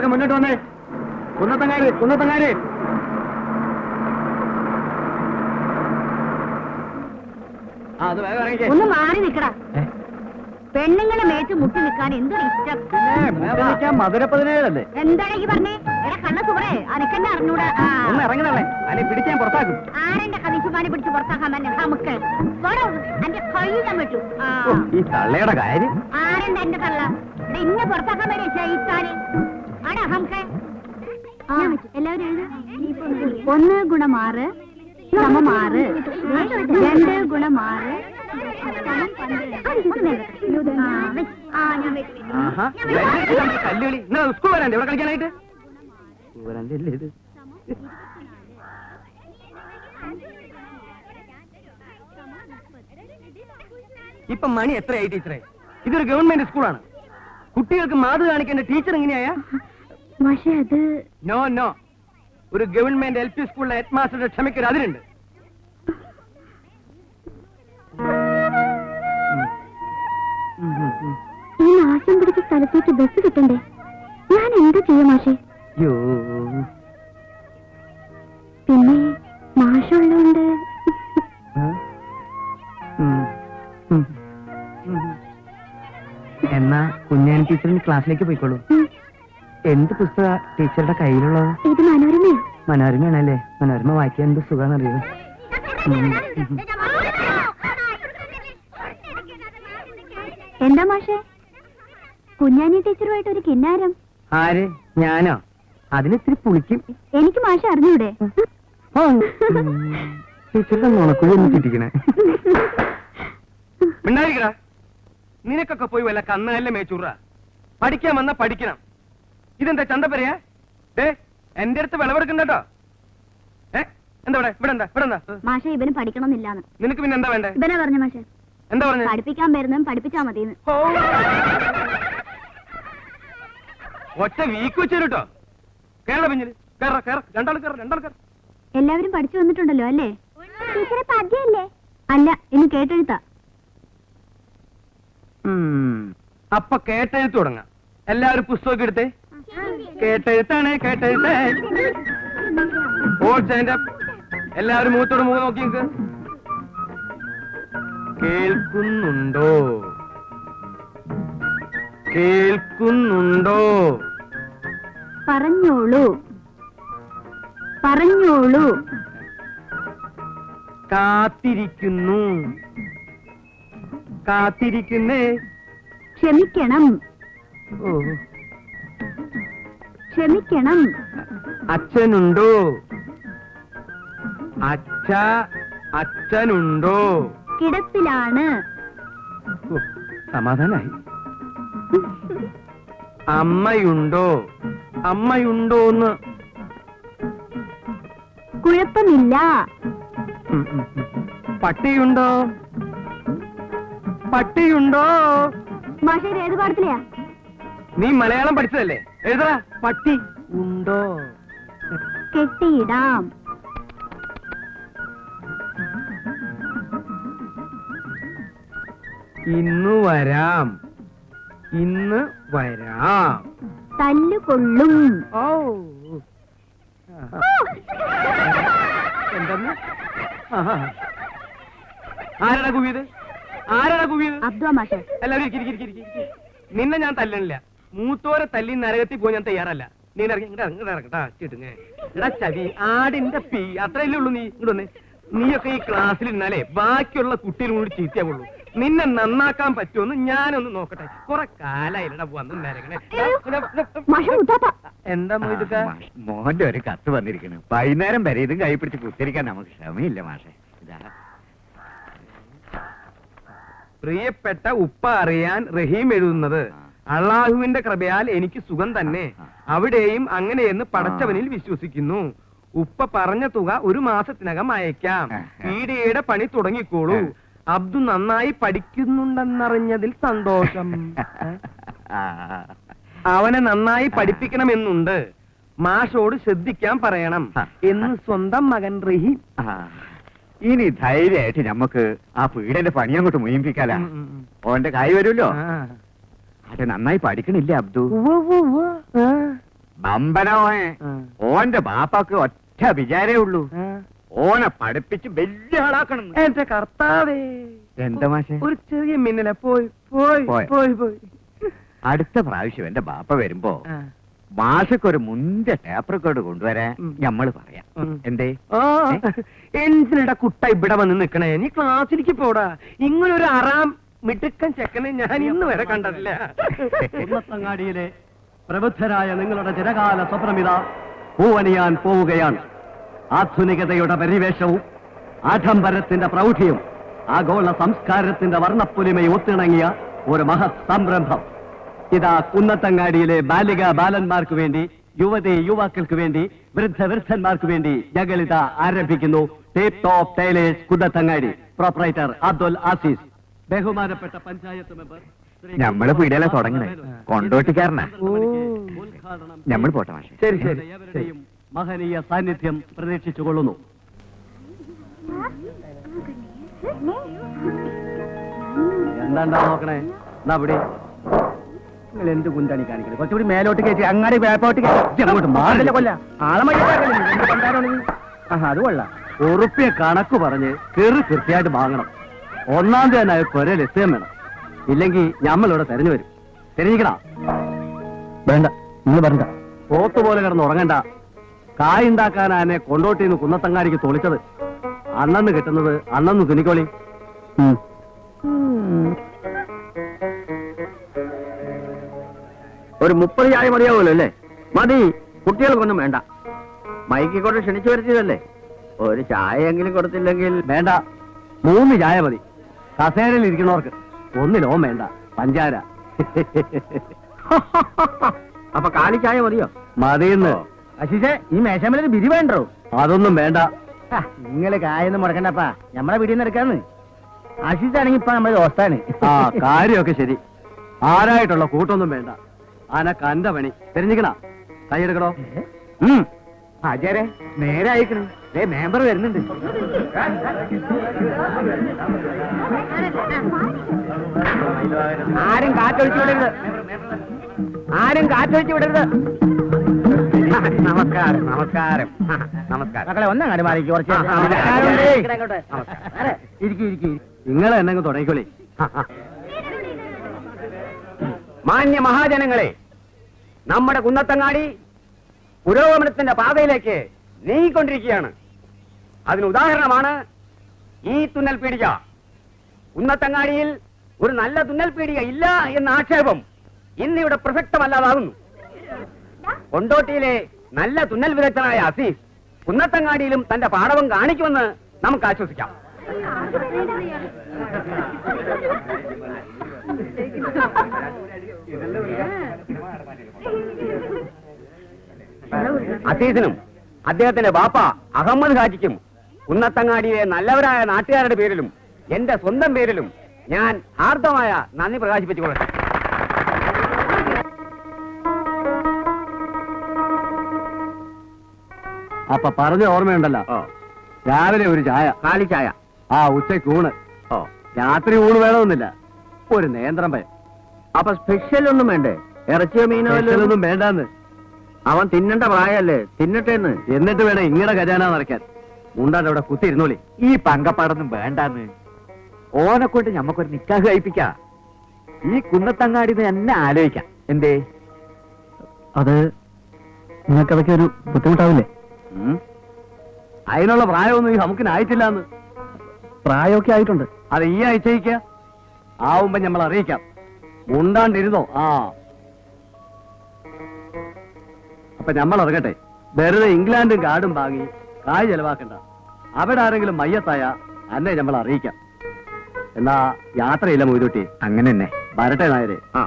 കുട്ടികളൊക്കെ മുന്നോട്ട് വന്നേ. കുന്നത്തങ്ങാര് അത് വേഗം ഇറങ്ങിക്കേ. ഒന്ന് മാറി നിക്കടാ. പെണ്ണുങ്ങളെ മേച്ച് മുട്ടി നിൽക്കാൻ എന്തൊരു ഇഷ്ടം. മധുര17 എന്താണെങ്കി പറഞ്ഞേ. എടാ കണ്ണ സുബ്രേ, അനക്കെന്നെ അറിഞ്ഞൂടാ. ഒന്ന് ഇറങ്ങണല്ലേ, അല്ലെ പിടിക്കാൻ പുറത്താക്കും. ആരെന്റെ കതീശുമാനെ പിടിച്ച് പുറത്താക്കാൻ തന്നെ നമുക്ക് എന്റെ കൈ ഞാൻ വിട്ടു. ഈ തള്ളയുടെ കാര്യം ആരെന്താ എന്റെ തള്ള ഇന്നെ പുറത്താക്കാൻ വരെ ചെയ്യിച്ചാന് ആടാ നമുക്ക്. എല്ലാവരും എഴുത. 1 ഗുണം 6 സമം 6. 2 ഗുണം 6 കല്ലുകളി. സ്കൂൾ വരാണ്ട് ഇവിടെ കളിക്കാനായിട്ട് വരാണ്ടല്ലേ ഇത്. ഇപ്പൊ മണി എത്രയായി ടീച്ചറെ? ഇതൊരു ഗവൺമെന്റ് സ്കൂളാണ്. കുട്ടികൾക്ക് മാതൃ കാണിക്കേണ്ട ടീച്ചർ എങ്ങനെയാ? നോ, ഒരു ഗവൺമെന്റ് LP സ്കൂളിലെ ഹെഡ് മാസ്റ്ററുടെ ക്ഷമയ്ക്കൊരു അതിരുണ്ട്. ഈ നാശം പിടിച്ച സ്ഥലത്തേക്ക് ബസ് കിട്ടണ്ടേ? ഞാൻ എന്താ ചെയ്യാ മാഷേ? പിന്നെ മാഷുള്ളോണ്ട് എന്നാ കുഞ്ഞാൻ ടീച്ചറിന് ക്ലാസ്സിലേക്ക് പോയിക്കോളൂ. എന്ത് പുസ്തക ടീച്ചറുടെ കയ്യിലുള്ളത്? ഇത് മനോരമയാ. മനോരമയാണല്ലേ? മനോരമ വായിക്കാൻ എന്ത് സുഖാന്നറിയോ? എന്താ മാഷേ കുഞ്ഞാനി ടീച്ചറുമായിട്ട് ഒരു കിന്നാരം? ആര്? ഞാനോ? അതിനിത്തിരി പുളിക്കും. എനിക്ക് മാഷെ അറിഞ്ഞൂടെ? ടീച്ചറുടെ നുണക്കുഴി ഒന്ന് ചിട്ടിക്കണേ. മിണ്ടായിരിക്കടാ. നിനക്കൊക്കെ പോയി വല്ല കന്നല്ലേ മേച്ചൂറ. പഠിക്കാൻ വന്നാ പഠിക്കണം. ഇതെന്താ ചന്തപ്പരയാ? എന്റെ അടുത്ത് വിളവെടുക്കണ്ടോ? എന്താ ഇവിടെ എന്താ മാഷെ ഇവന് പഠിക്കണമെന്നില്ലാന്ന്. നിനക്ക് പിന്നെ എന്താ വേണ്ടേ? ഇവനെ പറഞ്ഞു മാഷെ. എന്താ പറഞ്ഞു? പഠിപ്പിക്കാൻ വരുന്നതും പഠിപ്പിച്ചാ മതിന്ന്. ഒറ്റ വീക്ക് വെച്ചേട്ടോ. കേരള പിഞ്ഞില് രണ്ടാൾ കയറ. എല്ലാവരും പഠിച്ചു വന്നിട്ടുണ്ടല്ലോ അല്ലേ? പദ്യല്ലേ? അല്ല, ഇനി കേട്ടെഴുത്താ. അപ്പൊ കേട്ടെഴുത്ത് തുടങ്ങാം. എല്ലാവരും പുസ്തകമൊക്കെ എടുത്തേ. കേട്ടെഴുത്താണ് കേട്ടെഴുത്തേ. എല്ലാവരും മുഖത്തോട് മുഖം നോക്കി നിൽക്ക്. കേൾക്കുന്നുണ്ടോ? പറഞ്ഞോളൂ. കാത്തിരിക്കുന്നേ. ക്ഷമിക്കണം. അച്ഛനുണ്ടോ? അച്ഛനുണ്ടോ? കിടപ്പിലാണ്. സമാധാനായി. അമ്മയുണ്ടോന്ന്? കുഴപ്പമില്ല. പട്ടിയുണ്ടോ? മാഷേ ഏത് പാടത്തിലെയാ? നീ മലയാളം പഠിച്ചതല്ലേ? എഴുതടാ. പട്ടി ഉണ്ടോ? കെട്ടിയിടാം. ഇന്ന് വരാം. തല്ലുകൊള്ളും. എന്തെന്ന്? ആരാടാ കുവിയത്? അബ്ദുള്ള മാഷേ. എല്ലാവരും നിന്നെ ഞാൻ തല്ലണില്ല. മൂത്തോരെ തല്ലി നരകത്തിൽ പോയി ഞാൻ തയ്യാറല്ല. നീ ഇറങ്ങട്ടാ ചിട്ടുങ്ങ. ചവി ആടിന്റെ പീ അത്രയല്ലേ ഉള്ളൂ. നീ ഇങ്ങോട്ട് നീയൊക്കെ ഈ ക്ലാസ്സിൽ ഇരുന്നാലേ ബാക്കിയുള്ള കുട്ടികളും കൂടി ചീത്തയാവുള്ളൂ. നിന്നെ നന്നാക്കാൻ പറ്റുമെന്ന് ഞാനൊന്ന് നോക്കട്ടെ. കുറെ കാലായില്ലടാ വന്ന് നരകണേ. എന്താ മോന്റെ ഒരു കത്ത് വന്നിരിക്കുന്നു. വൈകുന്നേരം വരെ ഇതും കൈ പിടിച്ച് കുത്തിരിക്കാൻ നമുക്ക് ക്ഷമയില്ല മാഷെ. പ്രിയപ്പെട്ട ഉപ്പ അറിയാൻ റഹീം എഴുതുന്നത്, അള്ളാഹുവിന്റെ കൃപയാൽ എനിക്ക് സുഖം തന്നെ. അവിടെയും അങ്ങനെയെന്ന് പടച്ചവനിൽ വിശ്വസിക്കുന്നു. ഉപ്പ പറഞ്ഞ തുക 1 മാസത്തിനകം അയക്കാം. പീഡിയയുടെ പണി തുടങ്ങിക്കോളൂ. അബ്ദു നന്നായി പഠിക്കുന്നുണ്ടെന്നറിഞ്ഞതിൽ സന്തോഷം. അവനെ നന്നായി പഠിപ്പിക്കണമെന്നുണ്ട്. മാഷോട് ശ്രദ്ധിക്കാൻ പറയണം എന്ന് സ്വന്തം മകൻ റഹീം. ഇനി ധൈര്യമായിട്ട് നമുക്ക് ആ പീഡന്റെ പണി അങ്ങോട്ട് മുയിപ്പിക്കാല. ഓന്റെ കായ് വരുമല്ലോ. അത് നന്നായി പഠിക്കണില്ലേ അബ്ദു? ബമ്പനോയെ ഓന്റെ ബാപ്പാക്ക് ഒറ്റ വിചാരേ ഉള്ളൂ, ഓനെ പഠിപ്പിച്ച് വലിയ ആളാക്കണം. എന്റെ കർത്താവേ, എന്താ മാഷെ? ഒരു ചെറിയ മിന്നല പോയി പോയി പോയോ? പോയി പോയി. അടുത്ത പ്രാവശ്യം എന്റെ ബാപ്പ വരുമ്പോ മാഷക്ക് ഒരു മുന്തിയ ടേപ്പ് റെക്കോർഡ് കൊണ്ടുവരാൻ ഞമ്മള് പറയാം. എന്തേ? എന്തിനടാ കുട്ട ഇവിടെ വന്ന് നിക്കണേ? നീ ക്ലാസ്സിലേക്ക് പോടാ. ഇങ്ങനെ ഒരു അറാം മിടുക്കൻ ചെക്കനെ ഞാൻ ഇന്ന് വരെ കണ്ടിട്ടില്ല. കുന്നത്തങ്ങാടിയിലെ പ്രബുദ്ധരായ നിങ്ങളുടെ ചിരകാല സ്വപ്നമിത പൂവണിയാൻ പോവുകയാണ്. ആധുനികതയുടെ പരിവേഷവും ആഡംബരത്തിന്റെ പ്രൗഢിയും ആഗോള സംസ്കാരത്തിന്റെ വർണ്ണപ്പൊലിമയും ഒത്തിണങ്ങിയ ഒരു മഹത് സംരംഭം ഇതാ കുന്നത്തങ്ങാടിയിലെ ബാലിക ബാലന്മാർക്ക് വേണ്ടി, യുവതി യുവാക്കൾക്ക് വേണ്ടി, വൃദ്ധന്മാർക്ക് വേണ്ടി ഞങ്ങളിത ആരംഭിക്കുന്നു. Tip top tailors Kunnathangadi. Proprietor Abdul Azeez. ബഹുമാനപ്പെട്ട പഞ്ചായത്ത് മെമ്പർ ഞമ്മള് പീടിയല തുടങ്ങണേ, കൊണ്ടോട്ടിക്കാരനാ. ഞമ്മൾ പോട്ടെ മാഷെ. ശരി ശരി. ഏവരുടെയും മഹനീയ സാന്നിധ്യം പ്രതീക്ഷിച്ചുകൊള്ളുന്നു. എന്താണ്ടാ നോക്കണേ? എന്നാ അവിടെ നിങ്ങൾ എന്ത് കുന്താണി കാണിക്കുന്നത്? കുറച്ചുകൂടി മേലോട്ട് കയറ്റി അങ്ങാടി വേപ്പോട്ട് അങ്ങോട്ട് മാറില്ല കൊല്ല ആളെ അത് കൊള്ളാം. ഉറുപ്പിയ കണക്ക് പറഞ്ഞ് കൃത്യമായിട്ട് വാങ്ങണം. ഒന്നാം തീയതി കൊരേ ലക്ഷ്യം വേണം, ഇല്ലെങ്കിൽ ഞമ്മളിവിടെ തെരഞ്ഞു വരും. തെരഞ്ഞിക്കണ വേണ്ട, നിങ്ങൾ വരണ്ട. പോത്തുപോലെ കിടന്ന് ഉറങ്ങണ്ട. കായുണ്ടാക്കാൻ ആനെ കൊണ്ടോട്ടിന്ന് കുന്നത്തങ്ങാടിക്ക് തോളിച്ചത് അന്നന്ന് കിട്ടുന്നത് അന്നന്ന് തുണിക്കോളി. ഒരു 30 ചായ മതിയാവുമല്ലോ അല്ലേ? മതി, കുട്ടികൾക്കൊന്നും വേണ്ട. മൈക്കിക്കൊണ്ട് ക്ഷണിച്ചു വരുത്തിയതല്ലേ, ഒരു ചായയെങ്കിലും കൊടുത്തില്ലെങ്കിൽ വേണ്ട. 3 ചായ മതി. കസേരയിൽ ഇരിക്കണവർക്ക് ഒന്നിലോ വേണ്ട പഞ്ചാര. അപ്പൊ കാലി ചായ മതിയോ? മതിയെന്ന്. അശിഷേ, ഈ മേശമേലൊരു ബിരി വേണ്ടോ? അതൊന്നും വേണ്ട. നിങ്ങള് കായൊന്നും മുടക്കണ്ടപ്പാ, നമ്മളെ വീട്ടിൽ നിന്ന് എടുക്കാന്ന്. അശിഷാണെങ്കി ഇപ്പൊ നമ്മളെ ദോസ്താണ്. ആ കാര്യമൊക്കെ ശരി. ആരായിട്ടുള്ള കൂട്ടൊന്നും വേണ്ട. അനക്ക് അന്റെ പണി. തെരഞ്ഞിക്കണ കൈയെടുക്കണോ? ആചാരെ നേരെ അയക്കണം. മെമ്പർ വരുന്നുണ്ട്. ആരും കാറ്റൊഴിച്ചു വിടരുത്, ആരും കാറ്റൊഴിച്ചു വിടരുത്. നമസ്കാരം നമസ്കാരം നമസ്കാരം. മക്കളെ ഒന്നങ്ങാട് മാറിക്ക്. കുറച്ച് ഇരിക്കും. നിങ്ങളെ എന്നെങ്കിൽ തുടങ്ങിക്കോളി. മാന്യ മഹാജനങ്ങളെ, നമ്മുടെ കുന്നത്തങ്ങാടി പുരോഗമനത്തിന്റെ പാതയിലേക്ക് നീങ്ങിക്കൊണ്ടിരിക്കുകയാണ്. അതിന് ഉദാഹരണമാണ് ഈ തുന്നൽ പീടിക. കുന്നത്തങ്ങാടിയിൽ ഒരു നല്ല തുന്നൽ പീടിക ഇല്ല എന്ന ആക്ഷേപം ഇന്നിവിടെ പ്രസക്തമല്ലാതാകുന്നു. കൊണ്ടോട്ടിയിലെ നല്ല തുന്നൽ വിദഗ്ധനായ അസീസ് കുന്നത്തങ്ങാടിയിലും തന്റെ പാടവം കാണിക്കുമെന്ന് നമുക്ക് ആശ്വസിക്കാം. അസീസിനും അദ്ദേഹത്തിന്റെ ബാപ്പ അഹമ്മദ് ഹാജിക്കും കുന്നത്തങ്ങാടിയിലെ നല്ലവരായ നാട്ടുകാരുടെ പേരിലും എന്റെ സ്വന്തം പേരിലും ഞാൻ ആർദ്രമായ നന്ദി പ്രകാശിപ്പിച്ചുകൊള്ളട്ടെ. അപ്പൊ പറഞ്ഞ ഓർമ്മയുണ്ടല്ലോ, രാവിലെ ഒരു ചായ, കാലി ചായ. ഉച്ചയ്ക്ക് ഊണ്, രാത്രി ഊണ് വേണമെന്നില്ല. ഒരു നേന്ത്രം പയം. അപ്പൊ സ്പെഷ്യൽ ഒന്നും വേണ്ടേ? ഇറച്ചിയോ മീനോ ഒന്നും വേണ്ടാന്ന്. അവൻ തിന്നണ്ട പ്രായല്ലേ, തിന്നട്ടേന്ന്. എന്നിട്ട് വേണം ഇങ്ങടെ ഖജാന നിറയ്ക്കാൻ. മുണ്ടാണ്ട് അവിടെ കുത്തിയിരുന്നോളി. ഈ പങ്കപ്പാടൊന്നും വേണ്ടാന്ന്. ഓനെ കൊണ്ട് ഞമ്മക്കൊരു നിക്കാഹ് കഴിപ്പിക്കാം. ഈ കുന്നത്തങ്ങാടി എന്നെ ആലോചിക്കാം. എന്തേ? അത് നിങ്ങൾക്കതൊക്കെ ഒരു ബുദ്ധിമുട്ടാവില്ലേ? അതിനുള്ള പ്രായമൊന്നും ഈ നമുക്കിനായിട്ടില്ലാന്ന്. പ്രായമൊക്കെ ആയിട്ടുണ്ട്. അത് ഈ ആഴ്ചയ്ക്ക് ആവുമ്പോ നമ്മൾ അറിയിക്കാം. മുണ്ടാണ്ടിരുന്നോ? അപ്പൊ നമ്മൾ ഇറങ്ങട്ടെ. വെറുതെ ഇംഗ്ലണ്ടും കാർഡും വാങ്ങി കായ് ചെലവാക്കണ്ട. അവിടെ ആരെങ്കിലും മയ്യത്തായ അന്നെ നമ്മൾ അറിയിക്കാം. എന്നാ യാത്രയില്ല മൊയ്തുട്ടി. അങ്ങനെ തന്നെ. വരട്ടെ നായരെ. ആ